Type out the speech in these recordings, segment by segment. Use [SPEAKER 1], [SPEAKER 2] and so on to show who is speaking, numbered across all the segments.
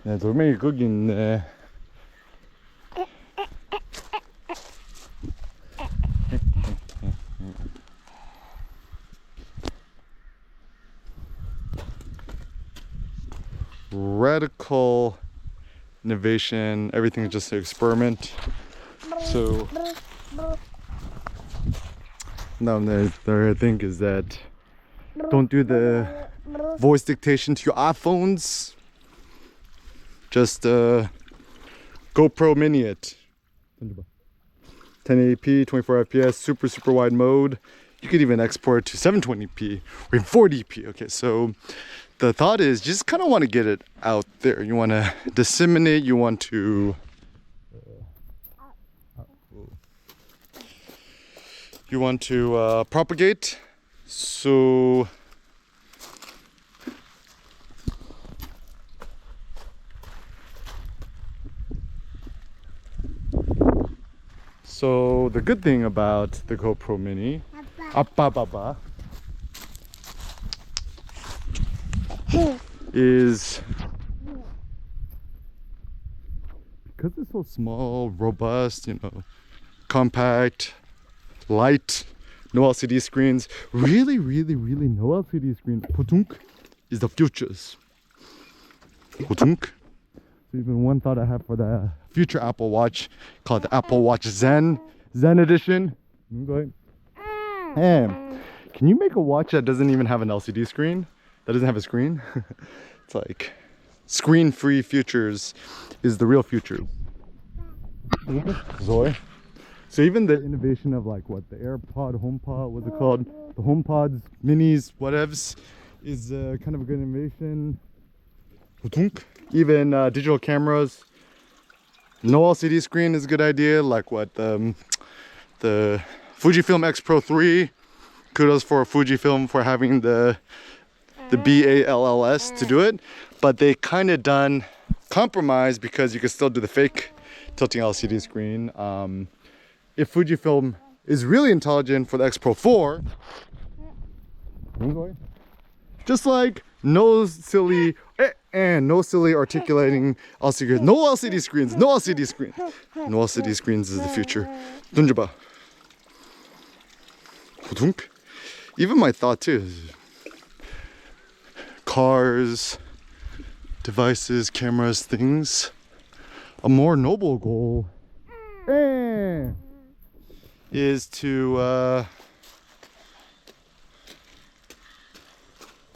[SPEAKER 1] 네, 돌멩이 거기 있네. Radical innovation, everything's just an experiment. So now the third thing is that don't do the voice dictation to your iPhones. Just GoPro Mini it. 1080p, 24 FPS, super wide mode. You could even export to 720p or even 480p. Okay, so the thought is just kind of want to get it out there. You want to disseminate, you want to propagate. So the good thing about the GoPro Mini, Baba, is because it's so small, robust, compact, light, no LCD screens. Really no LCD screens. Putunk is the futures. Putunk. So even one thought I have for the future Apple Watch called the Apple Watch Zen Edition. Hey, can you make a watch that doesn't even have an LCD screen? That doesn't have a screen? It's like screen-free futures is the real future. Zoe. So even the innovation of like what the AirPod, HomePod, what's it called? The HomePods, Minis, whatevs, is kind of a good innovation. Even digital cameras. No LCD screen is a good idea. Like what the Fujifilm X Pro 3. Kudos for Fujifilm for having the BALLS to do it. But they kind of done compromise because you can still do the fake tilting LCD screen. If Fujifilm is really intelligent for the X Pro 4, just like no silly articulating LCD, no LCD screens, no LCD screens. No LCD screens is the future. Dunjaba. Even my thought too is cars, devices, cameras, things. A more noble goal is to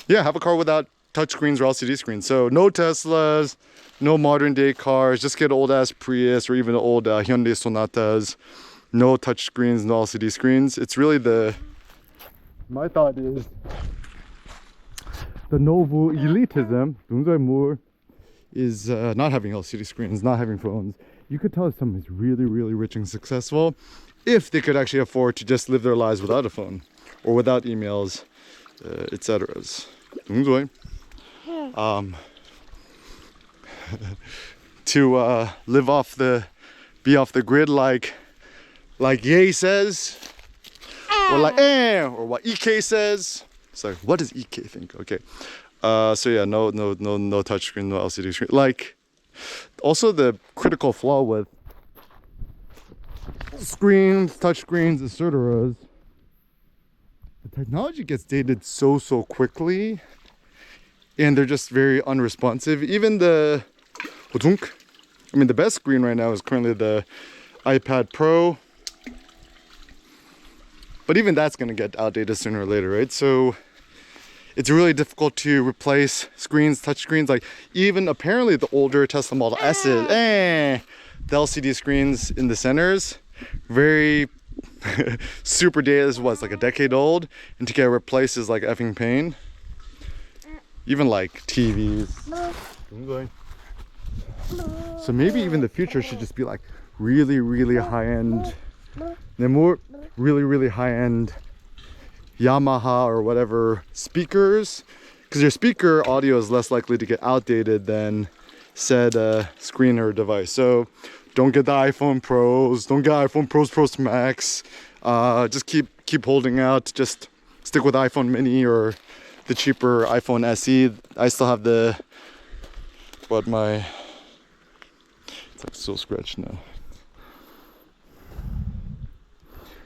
[SPEAKER 1] have a car without touchscreens or LCD screens. So no Teslas, no modern day cars, just get old ass Prius or even old Hyundai Sonatas. No touchscreens, no LCD screens. It's really my thought is the noble elitism, is not having LCD screens, not having phones. You could tell if someone is really rich and successful if they could actually afford to just live their lives without a phone or without emails, etc. To live be off the grid like Ye says, or or what EK says. So what does EK think? Okay. So yeah, no touchscreen, no LCD screen. Like, also the critical flaw with screens, touchscreens, etc. is the technology gets dated so quickly, and they're just very unresponsive. Even the best screen right now is currently the iPad Pro, but even that's going to get outdated sooner or later, right? So it's really difficult to replace screens, touch screens. Like even apparently the older Tesla Model S's, the LCD screens in the centers, very super dated. This was like a decade old, and to get replaced is like effing pain. Even like TVs. So maybe even the future should just be like really high-end, really high-end Yamaha or whatever speakers, because your speaker audio is less likely to get outdated than said screen or device. So don't get the iPhone Pros, don't get iPhone Pros Max. Just keep holding out. Just stick with iPhone Mini or the cheaper iPhone SE. I still have the but my it's like so scratched now.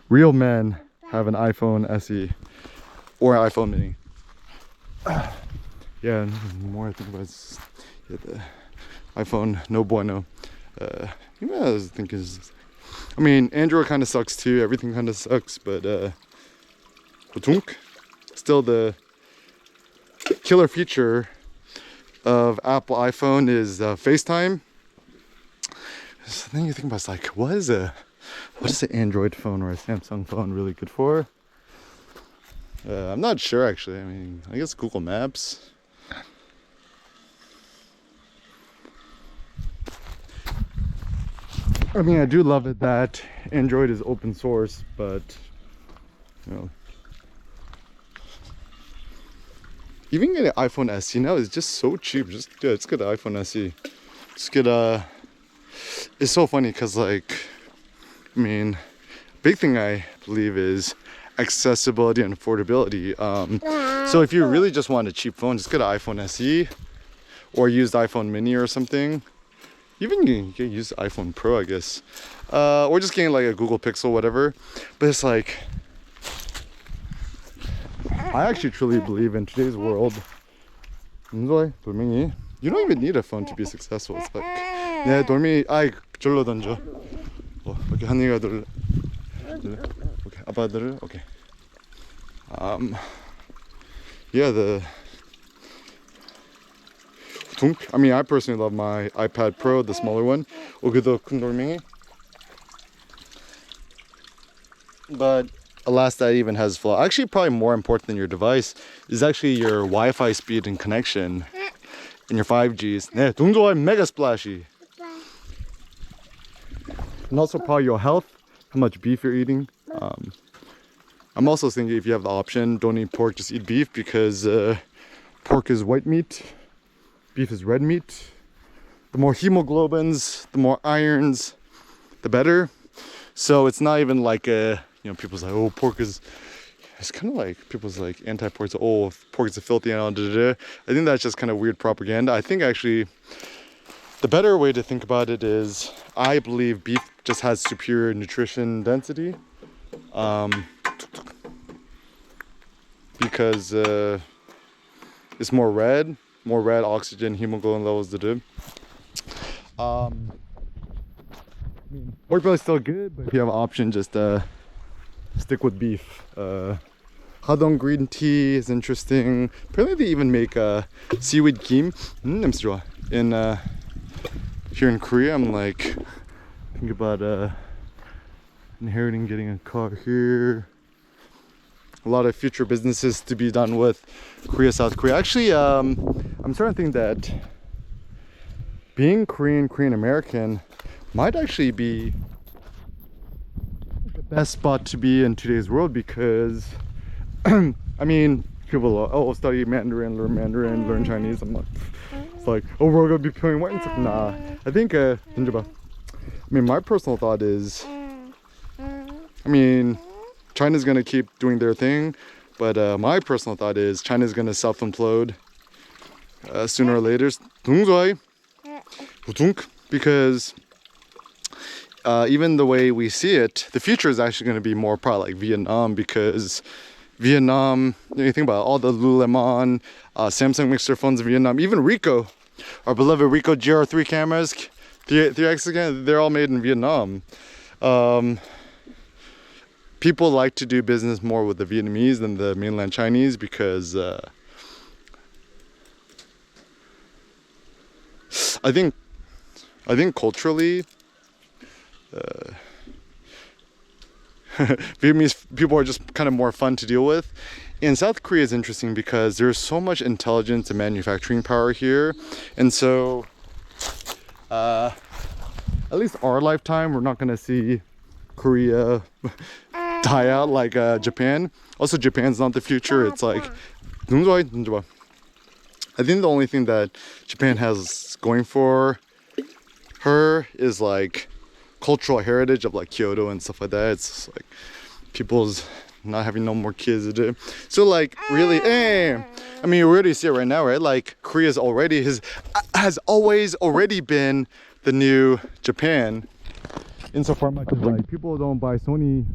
[SPEAKER 1] Real men have an iPhone SE or an iPhone Mini. Yeah, and the more I think about it, yeah, the iPhone, no bueno. You know, I was thinking, I mean, Android kind of sucks too. Everything kind of sucks, but still the killer feature of Apple iPhone is FaceTime. So then you think about, it's like, what is an Android phone or a Samsung phone really good for? I'm not sure actually. I mean, I guess Google Maps. I mean, I do love it that Android is open source, but you know, even getting an iPhone SE now is just so cheap. Just get an iPhone SE. Just get a. It's so funny because, like, I mean, big thing I believe is accessibility and affordability. So if you really just want a cheap phone, just get an iPhone SE or use the iPhone Mini or something. Even you can use the iPhone Pro, I guess, or just getting like a Google Pixel, whatever. But it's like, I actually truly believe in today's world, you don't even need a phone to be successful. It's like, 네, 돌멩이, 아이, 절로 던져. 오케이, 한이가 들래. 오케이, 아빠 들을. 오케이. Yeah, I mean, I personally love my iPad Pro, the smaller one. 오기도 큰 돌멩이. But alas, that even has flaw. Actually, probably more important than your device is actually your Wi-Fi speed and connection and your 5Gs. 네, 동조와 mega splashy. And also probably your health, how much beef you're eating. I'm also thinking if you have the option, don't eat pork, just eat beef, because pork is white meat, beef is red meat. The more hemoglobins, the more irons, the better. So it's not even like people's like, oh, pork is. It's kind of like people's like anti-pork. Oh, pork is a filthy animal. I think that's just kind of weird propaganda. I think actually the better way to think about it is, I believe beef just has superior nutrition density, because it's more red oxygen, hemoglobin levels. Pork belly is still good, but if you have an option, just stick with beef. Hadong green tea is interesting. Apparently they even make seaweed kim. 냄새 좋아. In here in Korea, I'm like thinking about inheriting, getting a car here. A lot of future businesses to be done with Korea, South Korea. Actually, I'm starting to think that being Korean American might actually be the best spot to be in today's world, because I mean, people are, study Mandarin, learn Chinese. I'm like, it's like, oh, we're gonna be playing what? It's like, nah. I think my personal thought is, I mean, China's gonna keep doing their thing, but my personal thought is China's gonna self-implode sooner or later. Because even the way we see it, the future is actually going to be more probably like Vietnam, because Vietnam, you think about it, all the Lululemon, Samsung makes their phones in Vietnam, even Ricoh, our beloved Ricoh GR3 cameras, 3X again, they're all made in Vietnam. People like to do business more with the Vietnamese than the mainland Chinese, because I think culturally, Vietnamese people are just kind of more fun to deal with. In South Korea is interesting because there's so much intelligence and manufacturing power here, and so at least our lifetime, we're not gonna see Korea die out like Japan. Also, Japan's not the future. It's like, I think the only thing that Japan has going for her is like cultural heritage of like Kyoto and stuff like that. It's like people's not having no more kids to do. So like really, I mean, you already see it right now, right? Like Korea's already has always already been the new Japan. Insofar much as like people don't buy Sony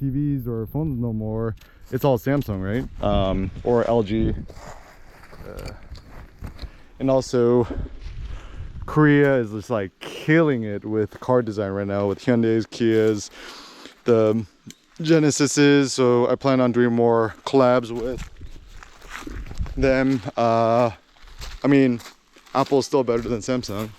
[SPEAKER 1] TVs or phones no more, it's all Samsung, right? Or LG. And also Korea is just like killing it with car design right now with Hyundai's, Kias, the Genesises. So I plan on doing more collabs with them. I mean, Apple's still better than Samsung.